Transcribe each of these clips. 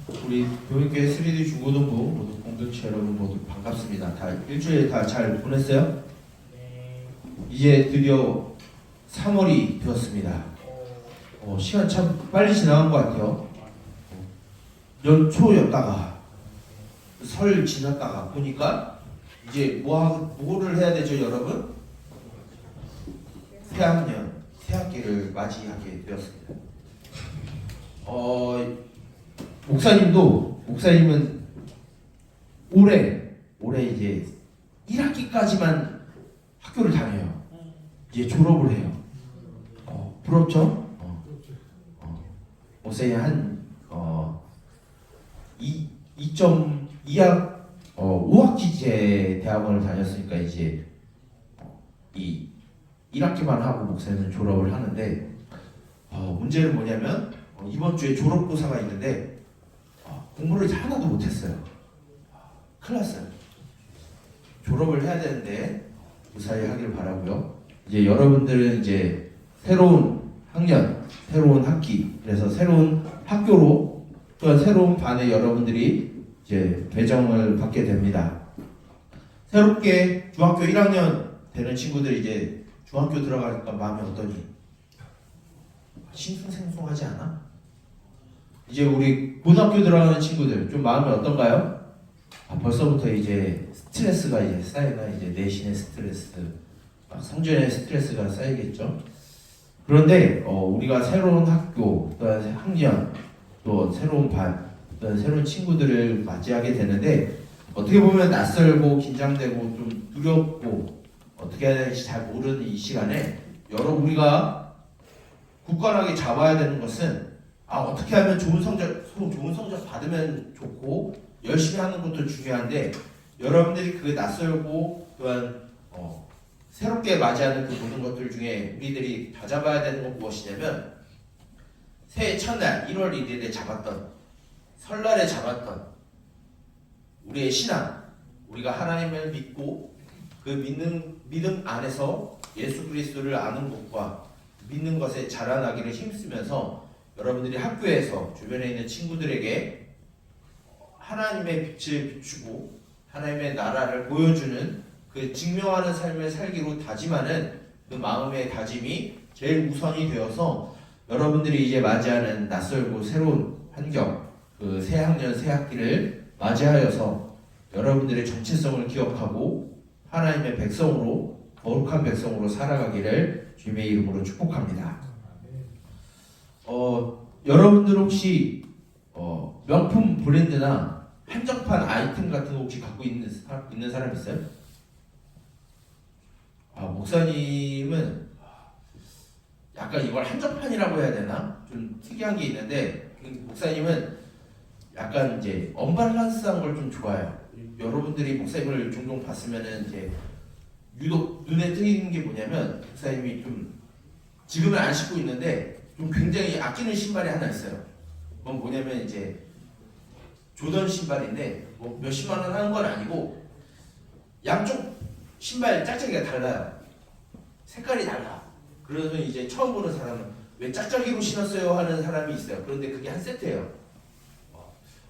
우리 교육계 3D 중고등부 모두 공동체 여러분 모두 반갑습니다. 다 일주일 다 잘 보냈어요? 네. 이제 드디어 3월이 되었습니다. 시간 참 빨리 지나간 것 같아요. 연초였다가 설 지났다가 보니까 이제 뭐를 해야 되죠, 여러분? 새학년, 새학기를 맞이하게 되었습니다. 목사님은 올해 이제 1학기까지만 학교를 다녀요. 이제 졸업을 해요. 부럽죠? 목사님 한 2.2학 5학기제 대학원을 다녔으니까 이제 이 1학기만 하고 목사님은 졸업을 하는데 문제는 뭐냐면 이번 주에 졸업고사가 있는데 공부를 하나도 못했어요. 큰일 났어요. 졸업을 해야 되는데 무사히 하길 바라고요. 이제 여러분들은 이제 새로운 학년, 새로운 학기, 그래서 새로운 학교로 또한 새로운 반에 여러분들이 이제 배정을 받게 됩니다. 새롭게 중학교 1학년 되는 친구들이 이제 중학교 들어가니까 마음이 어떠니? 싱숭생숭하지 않아? 이제 우리 고등학교 들어가는 친구들 좀 마음이 어떤가요? 벌써부터 이제 스트레스가 이제 쌓이나 이제 내신의 스트레스, 막 성적의 스트레스가 쌓이겠죠. 그런데 우리가 새로운 학교, 또 학년, 또 새로운 반, 또 새로운 친구들을 맞이하게 되는데 어떻게 보면 낯설고 긴장되고 좀 두렵고 어떻게 해야 될지 잘 모르는 이 시간에 우리가 굳건하게 잡아야 되는 것은 어떻게 하면 좋은 성적 받으면 좋고 열심히 하는 것도 중요한데 여러분들이 그 낯설고 또한 새롭게 맞이하는 그 모든 것들 중에 우리들이 다 잡아야 되는 건 무엇이냐면 새해 첫날 1월 1일에 잡았던 설날에 잡았던 우리의 신앙, 우리가 하나님을 믿고 그 믿음 안에서 예수 그리스도를 아는 것과 믿는 것에 자라나기를 힘쓰면서 여러분들이 학교에서 주변에 있는 친구들에게 하나님의 빛을 비추고 하나님의 나라를 보여주는 그 증명하는 삶을 살기로 다짐하는 그 마음의 다짐이 제일 우선이 되어서 여러분들이 이제 맞이하는 낯설고 새로운 환경, 그 새 학년, 새 학기를 맞이하여서 여러분들의 정체성을 기억하고 하나님의 백성으로 거룩한 백성으로 살아가기를 주님의 이름으로 축복합니다. 여러분들 혹시 명품 브랜드나 한정판 아이템 같은 거 혹시 갖고 있는 사람 있어요? 목사님은 약간 이걸 한정판이라고 해야 되나? 좀 특이한 게 있는데 목사님은 약간 이제 언밸런스한 걸 좀 좋아해요. 여러분들이 목사님을 종종 봤으면은 이제 유독 눈에 띄는 게 뭐냐면 목사님이 좀 지금은 안 신고 있는데 좀 굉장히 아끼는 신발이 하나 있어요. 그건 뭐냐면 이제 조던 신발인데 뭐 몇십만 원 하는 건 아니고 양쪽 신발 짝짝이가 달라요. 색깔이 달라. 그래서 이제 처음 보는 사람은 왜 짝짝이로 신었어요 하는 사람이 있어요. 그런데 그게 한 세트예요.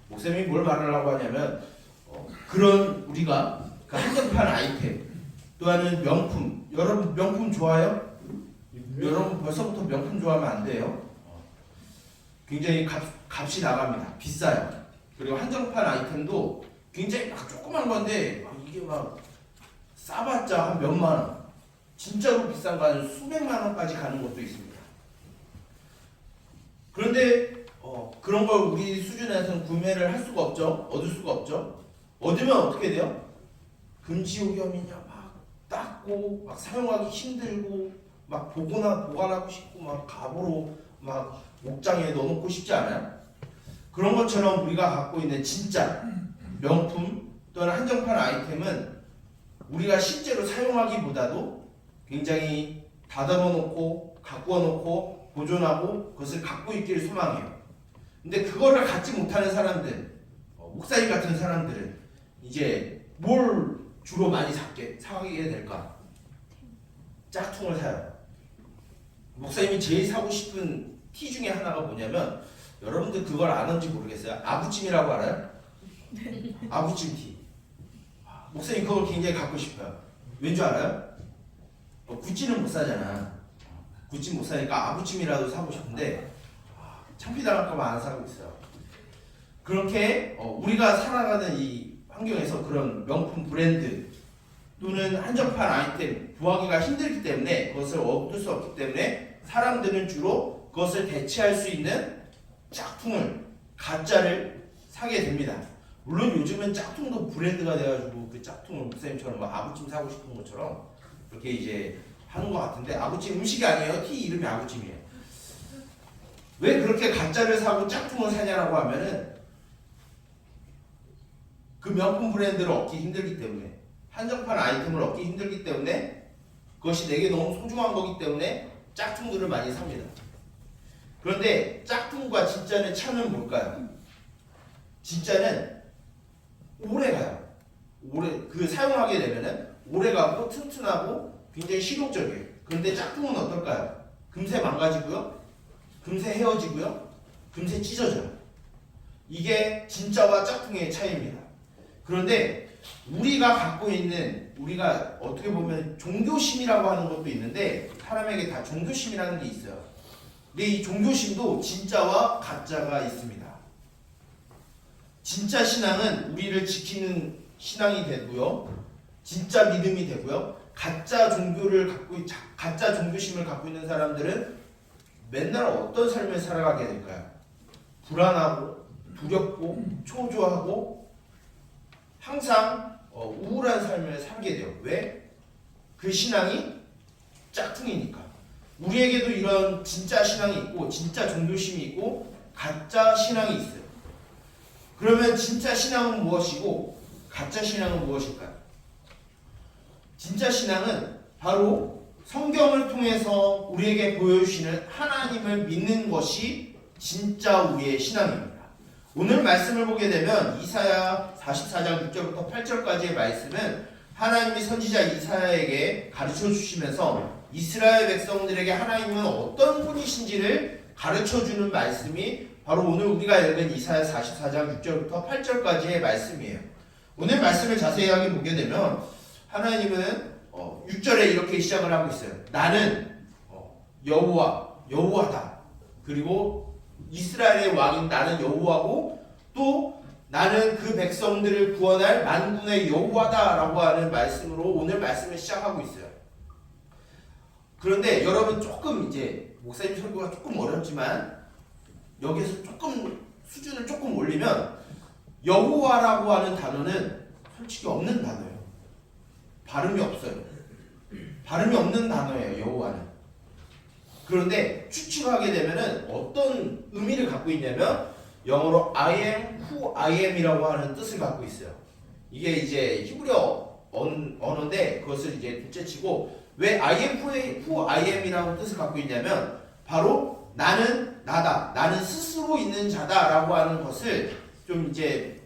목사님이 뭘 말하려고 하냐면 그런 우리가 그 한정판 아이템 또한은 명품. 여러분 명품 좋아요? 여러분 벌써부터 명품 좋아하면 안 돼요. 굉장히 값이 나갑니다. 비싸요. 그리고 한정판 아이템도 굉장히 막 조그만 건데 이게 막 싸봤자 한 몇만 원, 진짜로 비싼 거는 수백만 원까지 가는 것도 있습니다. 그런데 그런 걸 우리 수준에서는 구매를 할 수가 없죠. 얻을 수가 없죠. 얻으면 어떻게 돼요? 금지오염이냐 막 닦고 막 사용하기 힘들고 막 보관하고 싶고 막 갑으로 막 목장에 넣어놓고 싶지 않아요? 그런 것처럼 우리가 갖고 있는 진짜 명품 또는 한정판 아이템은 우리가 실제로 사용하기보다도 굉장히 다듬어 놓고 가꾸어 놓고 보존하고 그것을 갖고 있기를 소망해요. 근데 그거를 갖지 못하는 사람들, 목사님 같은 사람들은 이제 뭘 주로 많이 사게 될까? 짝퉁을 사요. 목사님이 제일 사고 싶은 티 중에 하나가 뭐냐면 여러분들 그걸 아는지 모르겠어요. 아구찜이라고 알아요? 아구찜티. 목사님 그걸 굉장히 갖고 싶어요. 왠 줄 알아요? 구찌는 못 사잖아. 구찌 못 사니까 아구찜이라도 사고 싶은데 창피당할까봐 안 사고 있어요. 그렇게 우리가 살아가는 이 환경에서 그런 명품 브랜드 또는 한정판 아이템 구하기가 힘들기 때문에 그것을 얻을 수 없기 때문에 사람들은 주로 그것을 대체할 수 있는 짝퉁을 가짜를 사게 됩니다. 물론 요즘은 짝퉁도 브랜드가 돼가지고 그 짝퉁을 목사님처럼 막 아구찜 사고 싶은 것처럼 그렇게 이제 하는 것 같은데 아구찜 음식이 아니에요. 티 이름이 아구찜이에요. 왜 그렇게 가짜를 사고 짝퉁을 사냐라고 하면은 그 명품 브랜드를 얻기 힘들기 때문에 한정판 아이템을 얻기 힘들기 때문에 그것이 내게 너무 소중한 거기 때문에 짝퉁들을 많이 삽니다. 그런데 짝퉁과 진짜는 차는 뭘까요? 진짜는 오래가요. 그 사용하게 되면은 오래가고 튼튼하고 굉장히 실용적이에요. 그런데 짝퉁은 어떨까요? 금세 망가지고요, 금세 헤어지고요, 금세 찢어져요. 이게 진짜와 짝퉁의 차이입니다. 그런데 우리가 갖고 있는, 우리가 어떻게 보면 종교심이라고 하는 것도 있는데 사람에게 다 종교심이라는 게 있어요. 근데 이 종교심도 진짜와 가짜가 있습니다. 진짜 신앙은 우리를 지키는 신앙이 되고요, 진짜 믿음이 되고요. 가짜 종교심을 갖고 있는 사람들은 맨날 어떤 삶을 살아가게 될까요? 불안하고 두렵고 초조하고 항상 우울한 삶을 살게 돼요. 왜? 그 신앙이 짝퉁이니까. 우리에게도 이런 진짜 신앙이 있고 진짜 종교심이 있고 가짜 신앙이 있어요. 그러면 진짜 신앙은 무엇이고 가짜 신앙은 무엇일까요? 진짜 신앙은 바로 성경을 통해서 우리에게 보여주시는 하나님을 믿는 것이 진짜 우리의 신앙입니다. 오늘 말씀을 보게 되면 이사야 44장 6절부터 8절까지의 말씀은 하나님이 선지자 이사야에게 가르쳐 주시면서 이스라엘 백성들에게 하나님은 어떤 분이신지를 가르쳐 주는 말씀이 바로 오늘 우리가 읽은 이사야 44장 6절부터 8절까지의 말씀이에요. 오늘 말씀을 자세하게 보게 되면 하나님은 6절에 이렇게 시작을 하고 있어요. 나는 여호와다. 그리고 이스라엘의 왕인 나는 여호와고 또 나는 그 백성들을 구원할 만군의 여호와다라고 하는 말씀으로 오늘 말씀을 시작하고 있어요. 그런데 여러분 조금 이제 목사님 설교가 조금 어렵지만 여기서 조금 수준을 조금 올리면 여호와라고 하는 단어는 솔직히 없는 단어예요. 발음이 없어요. 발음이 없는 단어예요. 여호와는. 그런데 추측하게 되면은 어떤 의미를 갖고 있냐면 영어로 I am who I am이라고 하는 뜻을 갖고 있어요. 이게 이제 히브리어 언어인데 그것을 이제 둘째치고 왜 I am who I am이라고 뜻을 갖고 있냐면 바로 나는 나다, 나는 스스로 있는 자다라고 하는 것을 좀 이제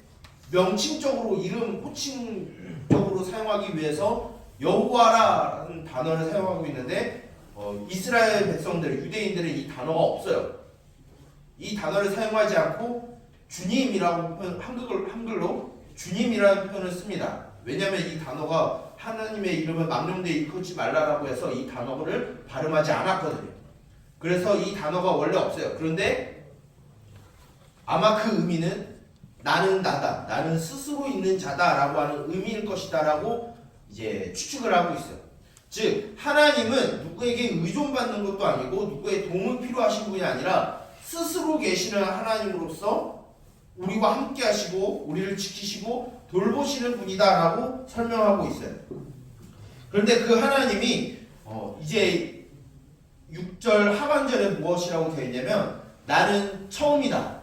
명칭적으로 이름 호칭적으로 사용하기 위해서 여호와라는 단어를 사용하고 있는데 이스라엘 백성들, 유대인들은 이 단어가 없어요. 이 단어를 사용하지 않고 주님이라고 한글로 주님이라는 표현을 씁니다. 왜냐하면 이 단어가 하나님의 이름을 망령되이 일컫지 말라라고 해서 이 단어를 발음하지 않았거든요. 그래서 이 단어가 원래 없어요. 그런데 아마 그 의미는 나는 나다, 나는 스스로 있는 자다라고 하는 의미일 것이다라고 이제 추측을 하고 있어요. 즉 하나님은 누구에게 의존받는 것도 아니고 누구의 도움이 필요하신 분이 아니라 스스로 계시는 하나님으로서 우리와 함께 하시고 우리를 지키시고 돌보시는 분이다라고 설명하고 있어요. 그런데 그 하나님이 이제 6절 하반절에 무엇이라고 되어 있냐면 나는 처음이다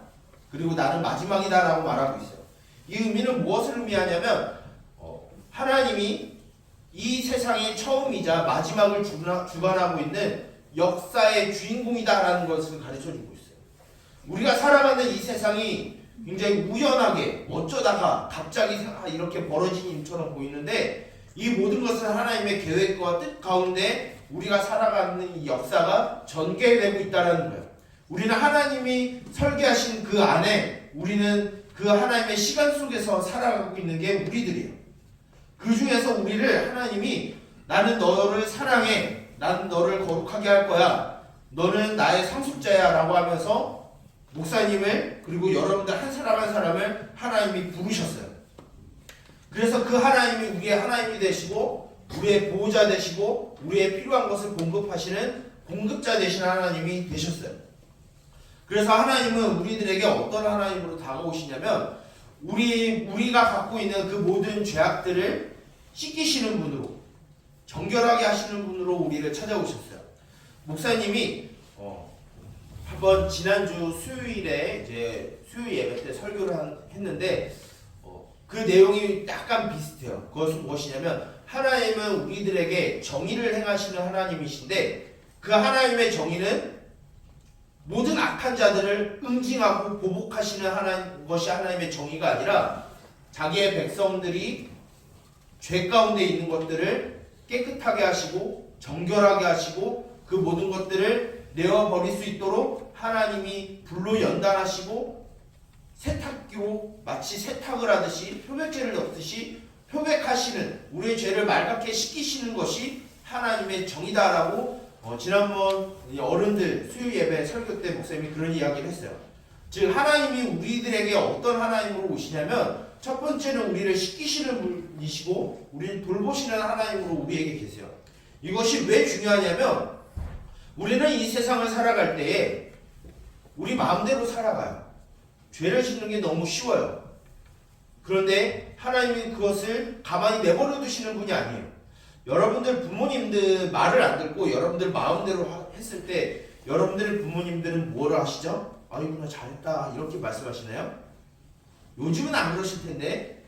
그리고 나는 마지막이다 라고 말하고 있어요. 이 의미는 무엇을 의미하냐면 하나님이 이 세상의 처음이자 마지막을 주관하고 있는 역사의 주인공이다라는 것을 가르쳐주고 있어요. 우리가 살아가는 이 세상이 굉장히 우연하게 어쩌다가 갑자기 이렇게 벌어진 일처럼 보이는데 이 모든 것은 하나님의 계획과 뜻 가운데 우리가 살아가는 이 역사가 전개되고 있다는 거예요. 우리는 하나님이 설계하신 그 안에 우리는 그 하나님의 시간 속에서 살아가고 있는 게 우리들이에요. 그 중에서 우리를 하나님이 나는 너를 사랑해, 나는 너를 거룩하게 할 거야, 너는 나의 상속자야 라고 하면서 목사님을 그리고 여러분들 한 사람 한 사람을 하나님이 부르셨어요. 그래서 그 하나님이 우리의 하나님이 되시고 우리의 보호자 되시고 우리의 필요한 것을 공급하시는 공급자 되신 하나님이 되셨어요. 그래서 하나님은 우리들에게 어떤 하나님으로 다가오시냐면 우리가 갖고 있는 그 모든 죄악들을 씻기시는 분으로, 정결하게 하시는 분으로 우리를 찾아오셨어요. 목사님이 한번 지난주 수요일에 이제 수요 예배 때 설교를 했는데 그 내용이 약간 비슷해요. 그것은 무엇이냐면 하나님은 우리들에게 정의를 행하시는 하나님이신데 그 하나님의 정의는 모든 악한 자들을 응징하고 보복하시는 것이 하나님의 정의가 아니라 자기의 백성들이 죄 가운데 있는 것들을 깨끗하게 하시고 정결하게 하시고 그 모든 것들을 내어버릴 수 있도록 하나님이 불로 연단하시고 세탁기로 마치 세탁을 하듯이 표백제를 넣듯이 표백하시는, 우리의 죄를 맑게 씻기시는 것이 하나님의 정의다라고 지난번 어른들 수요 예배 설교 때 목사님이 그런 이야기를 했어요. 즉 하나님이 우리들에게 어떤 하나님으로 오시냐면 첫 번째는 우리를 씻기시는 분이시고 우리를 돌보시는 하나님으로 우리에게 계세요. 이것이 왜 중요하냐면 우리는 이 세상을 살아갈 때에 우리 마음대로 살아가요. 죄를 짓는 게 너무 쉬워요. 그런데 하나님은 그것을 가만히 내버려 두시는 분이 아니에요. 여러분들 부모님들 말을 안 듣고 여러분들 마음대로 했을 때 여러분들 부모님들은 뭐라 하시죠? 아이고 나 잘했다 이렇게 말씀하시나요? 요즘은 안 그러실 텐데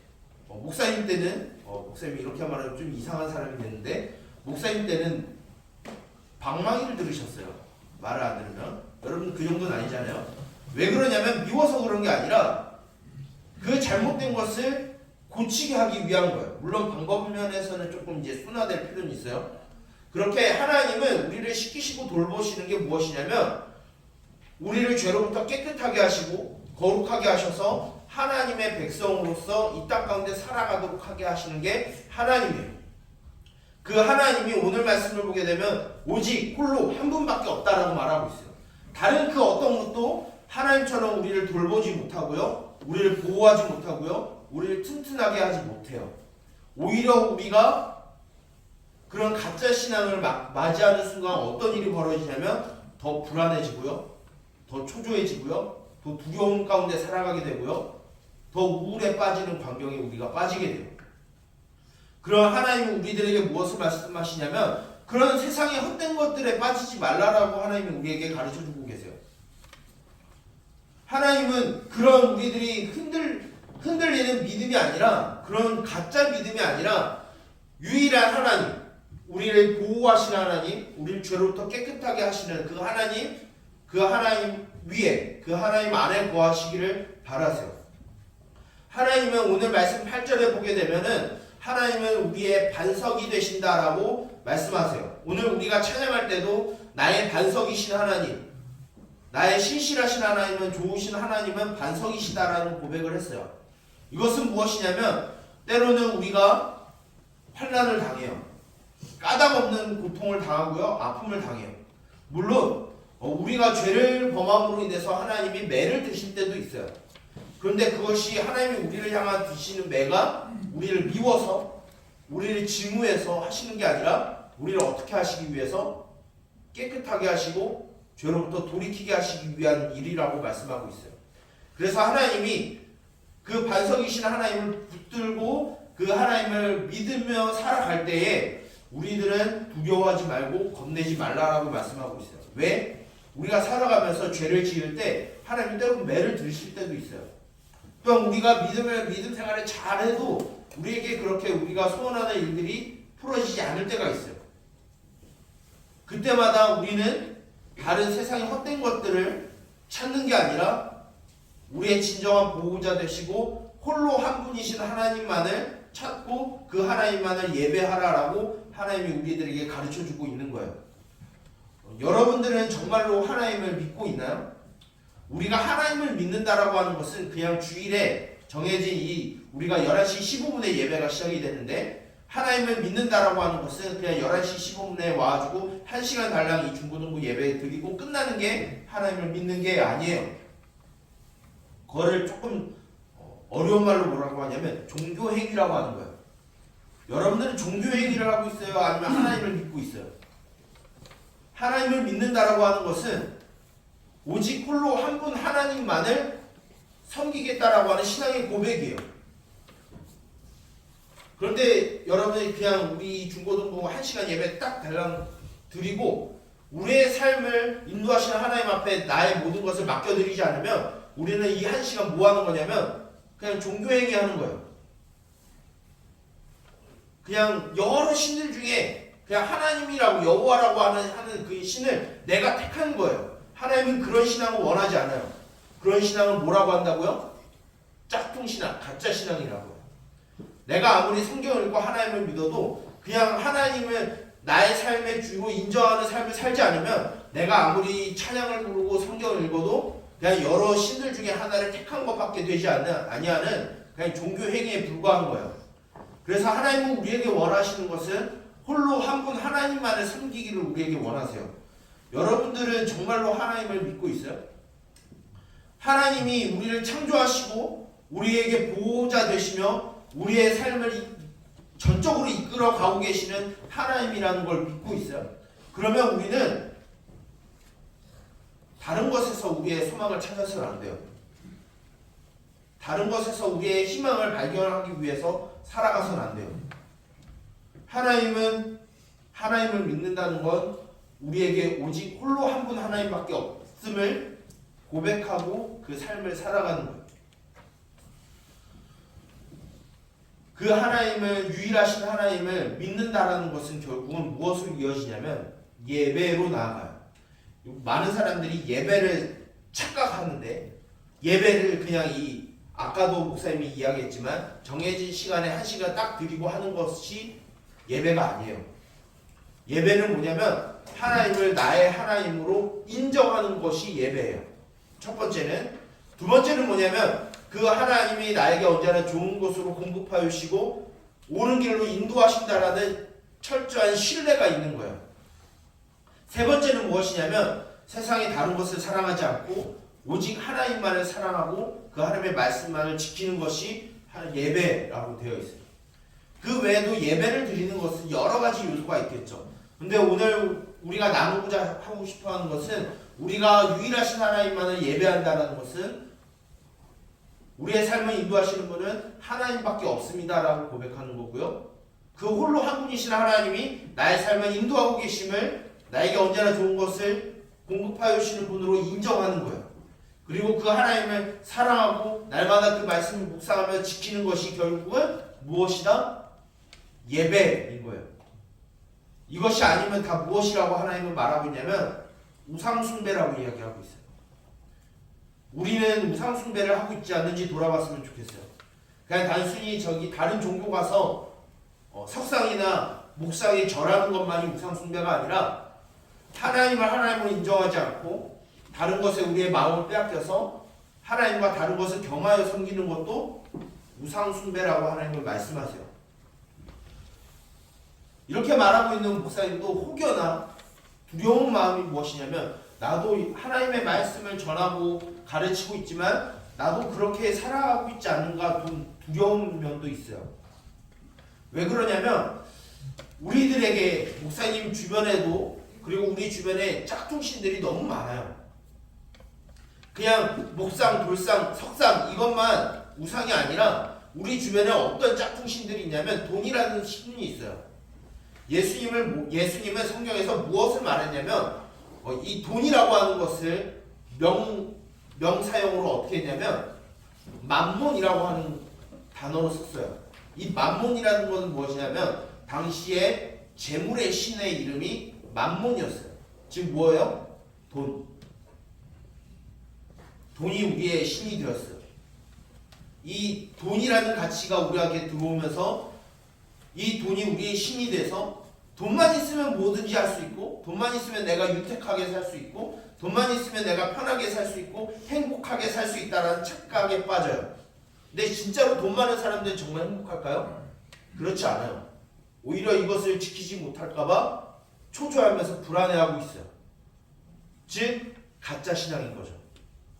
목사님 때는 목사님이 이렇게 말하면 좀 이상한 사람이 됐는데 목사님 때는 방망이를 들으셨어요. 말을 안 들으면. 여러분 그 정도는 아니잖아요. 왜 그러냐면 미워서 그런 게 아니라 그 잘못된 것을 고치게 하기 위한 거예요. 물론 방법 면에서는 조금 이제 순화될 필요는 있어요. 그렇게 하나님은 우리를 씻기시고 돌보시는 게 무엇이냐면 우리를 죄로부터 깨끗하게 하시고 거룩하게 하셔서 하나님의 백성으로서 이 땅 가운데 살아가도록 하게 하시는 게 하나님이에요. 그 하나님이 오늘 말씀을 보게 되면 오직 홀로 한 분밖에 없다라고 말하고 있어요. 다른 그 어떤 것도 하나님처럼 우리를 돌보지 못하고요, 우리를 보호하지 못하고요, 우리를 튼튼하게 하지 못해요. 오히려 우리가 그런 가짜 신앙을 맞이하는 순간 어떤 일이 벌어지냐면 더 불안해지고요, 더 초조해지고요, 더 두려움 가운데 살아가게 되고요, 더 우울에 빠지는 광경에 우리가 빠지게 돼요. 그런 하나님은 우리들에게 무엇을 말씀하시냐면 그런 세상의 헛된 것들에 빠지지 말라라고 하나님은 우리에게 가르쳐주고 계세요. 하나님은 그런 우리들이 흔들리는 믿음이 아니라, 그런 가짜 믿음이 아니라 유일한 하나님, 우리를 보호하시는 하나님, 우리를 죄로부터 깨끗하게 하시는 그 하나님 위에, 그 하나님 안에 거하시기를 바라세요. 하나님은 오늘 말씀 8절에 보게 되면은 하나님은 우리의 반석이 되신다라고 말씀하세요. 오늘 우리가 찬양할 때도 나의 반석이신 하나님, 나의 신실하신 하나님은, 좋으신 하나님은 반석이시다라는 고백을 했어요. 이것은 무엇이냐면 때로는 우리가 환난을 당해요. 까닭없는 고통을 당하고요, 아픔을 당해요. 물론 우리가 죄를 범함으로 인해서 하나님이 매를 드실 때도 있어요. 그런데 그것이 하나님이 우리를 향한 드시는 매가 우리를 미워서, 우리를 증오해서 하시는 게 아니라 우리를 어떻게 하시기 위해서 깨끗하게 하시고 죄로부터 돌이키게 하시기 위한 일이라고 말씀하고 있어요. 그래서 하나님이 그 반석이신 하나님을 붙들고 그 하나님을 믿으며 살아갈 때에 우리들은 두려워하지 말고 겁내지 말라라고 말씀하고 있어요. 왜? 우리가 살아가면서 죄를 지을 때 하나님이 때로는 매를 들으실 때도 있어요. 또한 우리가 믿음 생활을 잘해도 우리에게 그렇게 우리가 소원하는 일들이 풀어지지 않을 때가 있어요. 그때마다 우리는 다른 세상의 헛된 것들을 찾는 게 아니라 우리의 진정한 보호자 되시고 홀로 한 분이신 하나님만을 찾고 그 하나님만을 예배하라라고 하나님이 우리들에게 가르쳐주고 있는 거예요. 여러분들은 정말로 하나님을 믿고 있나요? 우리가 하나님을 믿는다라고 하는 것은 그냥 주일에 정해진 이 우리가 11시 15분에 예배가 시작이 되는데, 하나님을 믿는다라고 하는 것은 그냥 11시 15분에 와가지고 1시간 달랑 이 중고등부 예배 드리고 끝나는 게 하나님을 믿는 게 아니에요. 그거를 조금 어려운 말로 뭐라고 하냐면 종교행위라고 하는 거예요. 여러분들은 종교행위를 하고 있어요? 아니면 하나님을 믿고 있어요? 하나님을 믿는다라고 하는 것은 오직 홀로 한 분 하나님만을 섬기겠다라고 하는 신앙의 고백이에요. 그런데 여러분이 그냥 우리 중고등부 1시간 예배 딱 달랑 드리고 우리의 삶을 인도하시는 하나님 앞에 나의 모든 것을 맡겨드리지 않으면 우리는 이 1시간 뭐 하는 거냐면 그냥 종교행위 하는 거예요. 그냥 여러 신들 중에 그냥 하나님이라고 여호와라고 하는 그 신을 내가 택한 거예요. 하나님은 그런 신앙을 원하지 않아요. 그런 신앙을 뭐라고 한다고요? 짝퉁신앙, 가짜신앙이라고요. 내가 아무리 성경을 읽고 하나님을 믿어도 그냥 하나님을 나의 삶의 주로 인정하는 삶을 살지 않으면 내가 아무리 찬양을 부르고 성경을 읽어도 그냥 여러 신들 중에 하나를 택한 것밖에 되지 아니하는 그냥 종교 행위에 불과한 거예요. 그래서 하나님은 우리에게 원하시는 것은 홀로 한 분 하나님만을 섬기기를 우리에게 원하세요. 여러분들은 정말로 하나님을 믿고 있어요? 하나님이 우리를 창조하시고 우리에게 보호자 되시며 우리의 삶을 전적으로 이끌어 가고 계시는 하나님이라는 걸 믿고 있어요? 그러면 우리는 다른 것에서 우리의 소망을 찾아서는 안 돼요. 다른 것에서 우리의 희망을 발견하기 위해서 살아가서는 안 돼요. 하나님을 믿는다는 건 우리에게 오직 홀로 한 분 하나님밖에 없음을 고백하고 그 삶을 살아가는 거예요. 그 하나님을, 유일하신 하나님을 믿는다라는 것은 결국은 무엇으로 이어지냐면 예배로 나아가요. 많은 사람들이 예배를 착각하는데, 예배를 그냥 아까도 목사님이 이야기했지만 정해진 시간에 1시간 딱 드리고 하는 것이 예배가 아니에요. 예배는 뭐냐면 하나님을 나의 하나님으로 인정하는 것이 예배예요. 첫 번째는. 두 번째는 뭐냐면 그 하나님이 나에게 언제나 좋은 곳으로 공급하여 주시고 옳은 길로 인도하신다라는 철저한 신뢰가 있는 거예요. 세 번째는 무엇이냐면 세상의 다른 것을 사랑하지 않고 오직 하나님만을 사랑하고 그 하나님의 말씀만을 지키는 것이 예배라고 되어 있어요. 그 외에도 예배를 드리는 것은 여러 가지 요소가 있겠죠. 근데 오늘 우리가 나누고자 하고 싶어 하는 것은 우리가 유일하신 하나님만을 예배한다는 것은 우리의 삶을 인도하시는 분은 하나님밖에 없습니다라고 고백하는 거고요. 그 홀로 한 분이신 하나님이 나의 삶을 인도하고 계심을 나에게 언제나 좋은 것을 공급하여 주시는 분으로 인정하는 거예요. 그리고 그 하나님을 사랑하고 날마다 그 말씀을 묵상하며 지키는 것이 결국은 무엇이다? 예배인 거예요. 이것이 아니면 다 무엇이라고 하나님은 말하고 있냐면 우상숭배라고 이야기하고 있어요. 우리는 우상숭배를 하고 있지 않는지 돌아봤으면 좋겠어요. 그냥 단순히 다른 종교 가서 석상이나 목상에 절하는 것만이 우상숭배가 아니라 하나님을 하나님으로 인정하지 않고 다른 것에 우리의 마음을 빼앗겨서 하나님과 다른 것을 경하여 섬기는 것도 우상숭배라고 하나님은 말씀하세요. 이렇게 말하고 있는 목사님도 혹여나 두려운 마음이 무엇이냐면 나도 하나님의 말씀을 전하고 가르치고 있지만 나도 그렇게 살아가고 있지 않는가 두려운 면도 있어요. 왜 그러냐면 우리들에게 목사님 주변에도 그리고 우리 주변에 짝퉁신들이 너무 많아요. 그냥 목상, 돌상, 석상 이것만 우상이 아니라 우리 주변에 어떤 짝퉁신들이 있냐면 돈이라는 신이 있어요. 예수님은 성경에서 무엇을 말했냐면 이 돈이라고 하는 것을 명사용으로 어떻게 했냐면 맘몬이라고 하는 단어로 썼어요. 이 맘몬이라는 것은 무엇이냐면 당시에 재물의 신의 이름이 맘몬이었어요. 지금 뭐예요? 돈이 우리의 신이 되었어요. 이 돈이라는 가치가 우리에게 들어오면서 이 돈이 우리의 신이 돼서 돈만 있으면 뭐든지 할 수 있고, 돈만 있으면 내가 유택하게 살 수 있고, 돈만 있으면 내가 편하게 살 수 있고 행복하게 살 수 있다는 착각에 빠져요. 근데 진짜로 돈 많은 사람들은 정말 행복할까요? 그렇지 않아요. 오히려 이것을 지키지 못할까봐 초조하면서 불안해하고 있어요. 즉 가짜 신앙인 거죠.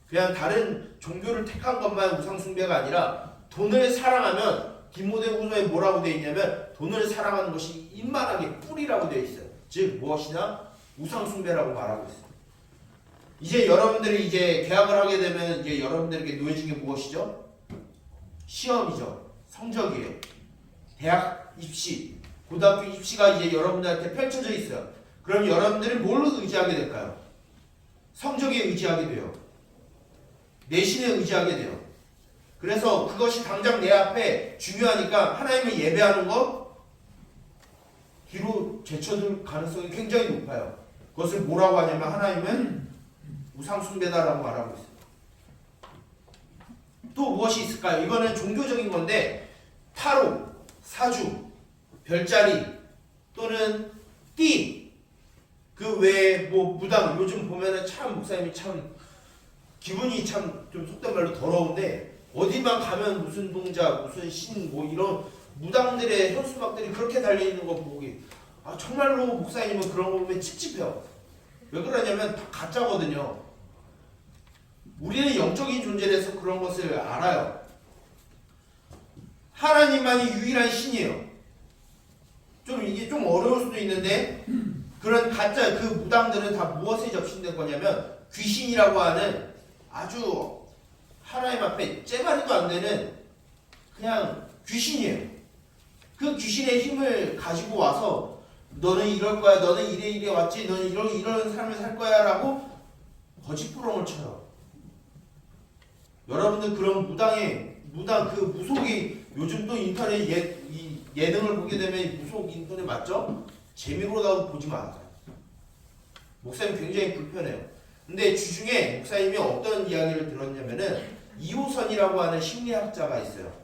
그냥 다른 종교를 택한 것만 우상숭배가 아니라 돈을 사랑하면 디모데후서에 뭐라고 되어 있냐면 돈을 사랑하는 것이 임만하게 뿌리라고 되어 있어요. 즉 무엇이나 우상숭배라고 말하고 있어요. 이제 여러분들이 이제 개학을 하게 되면 이제 여러분들에게 놓여진 게 무엇이죠? 시험이죠. 성적이에요. 대학 입시, 고등학교 입시가 이제 여러분들한테 펼쳐져 있어요. 그럼 여러분들은 뭘로 의지하게 될까요? 성적에 의지하게 돼요. 내신에 의지하게 돼요. 그래서 그것이 당장 내 앞에 중요하니까 하나님을 예배하는 것 뒤로 제쳐둘 가능성이 굉장히 높아요. 그것을 뭐라고 하냐면 하나님은 우상숭배다라고 말하고 있어요. 또 무엇이 있을까요? 이거는 종교적인 건데 타로, 사주, 별자리 또는 띠, 그 외에 뭐 무당, 요즘 보면은 참 목사님이 참 기분이 참 좀 속된 말로 더러운데 어디만 가면 무슨 동자, 무슨 신, 뭐 이런 무당들의 현수막들이 그렇게 달려있는 거 보기 정말로 목사님은 그런 거 보면 찝찝해요. 왜 그러냐면 다 가짜거든요. 우리는 영적인 존재라서 그런 것을 알아요. 하나님만이 유일한 신이에요. 좀 이게 좀 어려울 수도 있는데 그런 가짜 그 무당들은 다 무엇에 접신된 거냐면 귀신이라고 하는 아주 하나님 앞에 째마리도 안 되는 그냥 귀신이에요. 그 귀신의 힘을 가지고 와서 너는 이럴 거야, 너는 이래 왔지, 너는 이런 삶을 살 거야 라고 거짓부렁을 쳐요. 여러분들 그런 무당 그 무속이 요즘 또 인터넷 예능을 보게 되면 무속 인터넷 맞죠? 재미로라도 보지 마세요. 목사님 굉장히 불편해요. 근데 주중에 목사님이 어떤 이야기를 들었냐면은 이호선이라고 하는 심리학자가 있어요.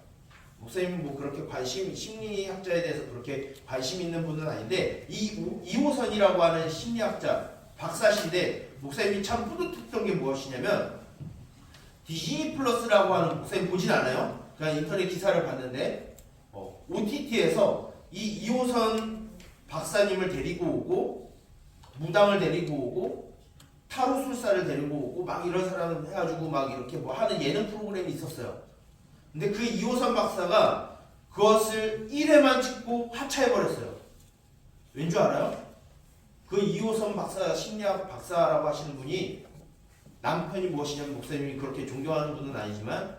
목사님은 뭐 그렇게 심리학자에 대해서 그렇게 관심 있는 분은 아닌데 이호선이라고 하는 심리학자 박사신데 목사님이 참 뿌듯했던 게 무엇이냐면 디즈니 플러스라고 하는 목사님 보진 않아요? 그냥 인터넷 기사를 봤는데 OTT에서 이 이호선 박사님을 데리고 오고 무당을 데리고 오고 타로술사를 데리고 오고 막 이런 사람을 해가지고 막 이렇게 뭐 하는 예능 프로그램이 있었어요. 근데 그 이호선 박사가 그것을 1회만 찍고 하차해버렸어요. 왠 줄 알아요? 그 이호선 박사, 심리학 박사라고 하시는 분이 남편이 무엇이냐면 목사님이 그렇게 존경하는 분은 아니지만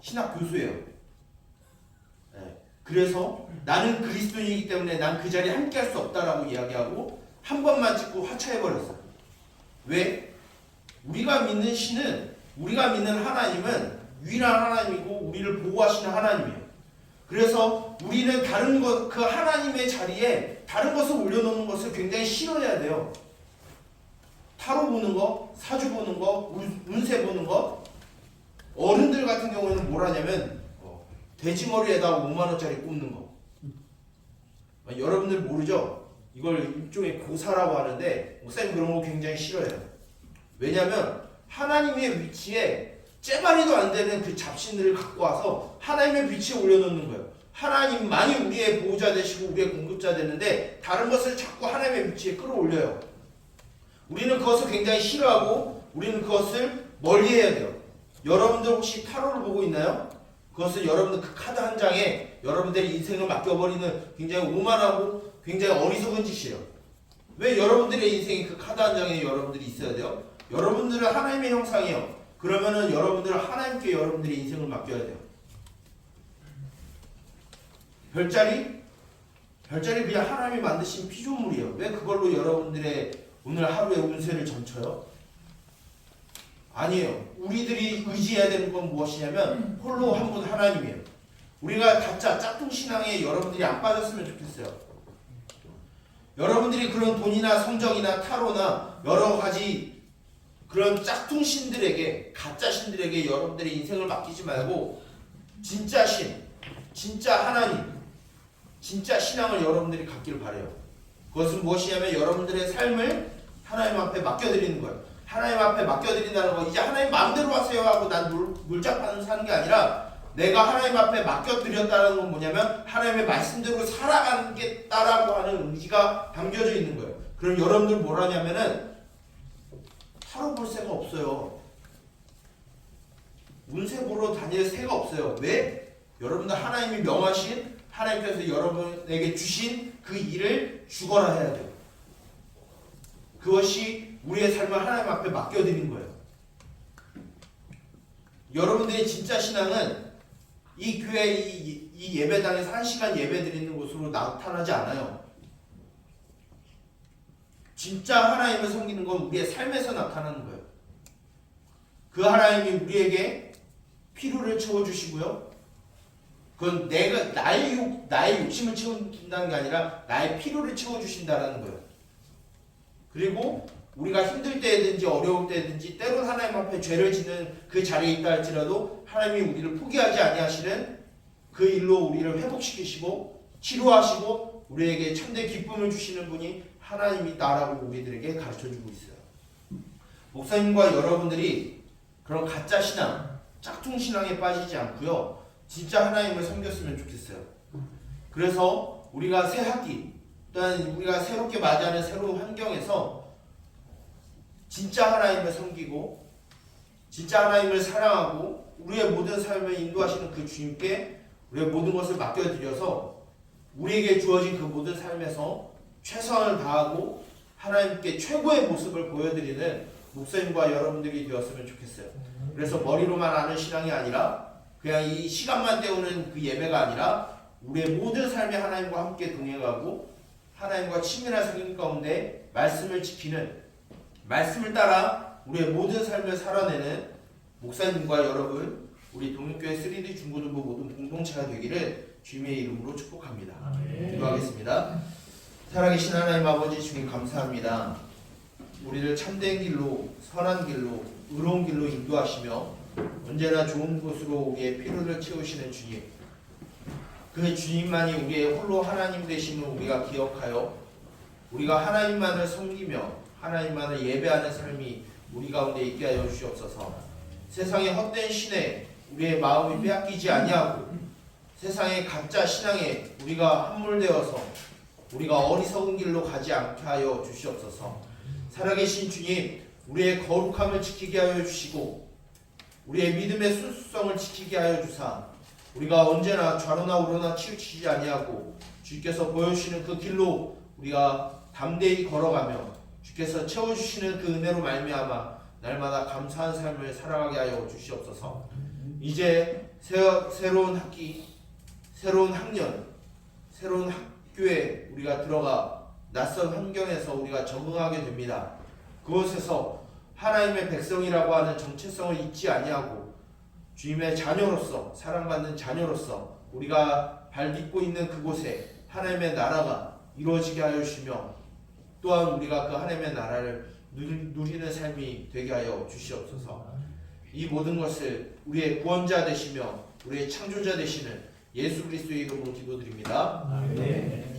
신학 교수예요. 네. 그래서 나는 그리스도인이기 때문에 난 그 자리에 함께 할 수 없다라고 이야기하고 한 번만 찍고 하차해버렸어요. 왜? 우리가 믿는 신은, 우리가 믿는 하나님은 유일한 하나님이고 우리를 보호하시는 하나님이에요. 그래서 우리는 다른 것, 그 하나님의 자리에 다른 것을 올려놓는 것을 굉장히 싫어해야 돼요. 타로 보는 거, 사주 보는 거, 운세 보는 거. 어른들 같은 경우에는 뭘 하냐면 돼지 머리에다 5만원짜리 꽂는 거. 여러분들 모르죠? 이걸 일종의 고사라고 하는데 목사님 그런 거 굉장히 싫어해요. 왜냐하면 하나님의 위치에 째마리도 안 되는 그 잡신들을 갖고 와서 하나님의 위치에 올려놓는 거예요. 하나님만이 우리의 보호자 되시고 우리의 공급자 되는데 다른 것을 자꾸 하나님의 위치에 끌어올려요. 우리는 그것을 굉장히 싫어하고 우리는 그것을 멀리해야 돼요. 여러분들 혹시 타로를 보고 있나요? 그것은 여러분들 그 카드 한 장에 여러분들의 인생을 맡겨버리는 굉장히 오만하고 굉장히 어리석은 짓이에요. 왜 여러분들의 인생이 그 카드 한 장에 여러분들이 있어야 돼요? 여러분들은 하나님의 형상이에요. 그러면은 여러분들은 하나님께 여러분들의 인생을 맡겨야 돼요. 별자리 그냥 하나님이 만드신 피조물이에요. 왜 그걸로 여러분들의 오늘 하루의 운세를 점쳐요? 아니에요. 우리들이 의지해야 되는 건 무엇이냐면 홀로 한 분 하나님이에요. 우리가 가짜 짝퉁 신앙에 여러분들이 안 빠졌으면 좋겠어요. 여러분들이 그런 돈이나 성적이나 타로나 여러 가지 그런 짝퉁 신들에게, 가짜 신들에게 여러분들의 인생을 맡기지 말고 진짜 신, 진짜 하나님, 진짜 신앙을 여러분들이 갖기를 바래요. 그것은 무엇이냐면 여러분들의 삶을 하나님 앞에 맡겨드리는 거예요. 하나님 앞에 맡겨드린다는 거, 이제 하나님 마음대로 하세요 하고 난 놀자파는 사는 게 아니라 내가 하나님 앞에 맡겨드렸다는 건 뭐냐면 하나님의 말씀대로 살아가겠다라고 하는 의지가 담겨져 있는 거예요. 그럼 여러분들 뭐라냐면은 타로 볼 새가 없어요. 운세 보러 다닐 새가 없어요. 왜? 여러분들 하나님이 명하신, 하나님께서 여러분에게 주신 그 일을 죽어라 해야 돼요. 그것이 우리의 삶을 하나님 앞에 맡겨드린 거예요. 여러분들의 진짜 신앙은 이 교회 이 예배당에서 1시간 예배 드리는 곳으로 나타나지 않아요. 진짜 하나님을 섬기는 건 우리의 삶에서 나타나는 거예요. 그 하나님이 우리에게 필요를 채워주시고요. 그건 나의 욕심을 채운다는 게 아니라 나의 필요를 채워주신다는 거예요. 그리고 우리가 힘들 때든지 어려울 때든지 때론 하나님 앞에 죄를 짓는 그 자리에 있다 할지라도 하나님이 우리를 포기하지 아니하시는 그 일로 우리를 회복시키시고 치료하시고 우리에게 참된 기쁨을 주시는 분이 하나님이다라고 우리들에게 가르쳐주고 있어요. 목사님과 여러분들이 그런 가짜 신앙, 짝퉁 신앙에 빠지지 않고요. 진짜 하나님을 섬겼으면 좋겠어요. 그래서 우리가 새 학기 또한 우리가 새롭게 맞이하는 새로운 환경에서 진짜 하나님을 섬기고 진짜 하나님을 사랑하고 우리의 모든 삶을 인도하시는 그 주님께 우리의 모든 것을 맡겨드려서 우리에게 주어진 그 모든 삶에서 최선을 다하고 하나님께 최고의 모습을 보여드리는 목사님과 여러분들이 되었으면 좋겠어요. 그래서 머리로만 아는 신앙이 아니라 그냥 이 시간만 때우는 그 예배가 아니라 우리의 모든 삶에 하나님과 함께 동행하고 하나님과 친밀한 성경 가운데 말씀을 지키는, 말씀을 따라 우리의 모든 삶을 살아내는 목사님과 여러분, 우리 동일교회 3D 중고등부 모든 공동체가 되기를 주님의 이름으로 축복합니다. 기도하겠습니다. 살아계신 하나님 아버지 주님 감사합니다. 우리를 참된 길로, 선한 길로, 의로운 길로 인도하시며 언제나 좋은 곳으로 우리의 필요를 채우시는 주님, 그 주님만이 우리의 홀로 하나님 되심을 우리가 기억하여 우리가 하나님만을 섬기며 하나님만을 예배하는 삶이 우리 가운데 있게 하여 주시옵소서. 세상의 헛된 신에 우리의 마음이 빼앗기지 아니하고 세상의 가짜 신앙에 우리가 함몰되어서 우리가 어리석은 길로 가지 않게 하여 주시옵소서. 살아계신 주님, 우리의 거룩함을 지키게 하여 주시고 우리의 믿음의 순수성을 지키게 하여 주사 우리가 언제나 좌로나 우로나 치우치지 아니하고 주께서 보여주시는 그 길로 우리가 담대히 걸어가며 주께서 채워주시는 그 은혜로 말미암아 날마다 감사한 삶을 살아가게 하여 주시옵소서. 이제 새로운 학기, 새로운 학년, 새로운 학교에 우리가 들어가 낯선 환경에서 우리가 적응하게 됩니다. 그곳에서 하나님의 백성이라고 하는 정체성을 잊지 아니하고 주님의 자녀로서, 사랑받는 자녀로서 우리가 발 딛고 있는 그곳에 하나님의 나라가 이루어지게 하여 주시며 또한 우리가 그 하나님의 나라를 누리는 삶이 되게 하여 주시옵소서. 이 모든 것을 우리의 구원자 되시며 우리의 창조자 되시는 예수 그리스도의 이름으로 기도드립니다. 아멘.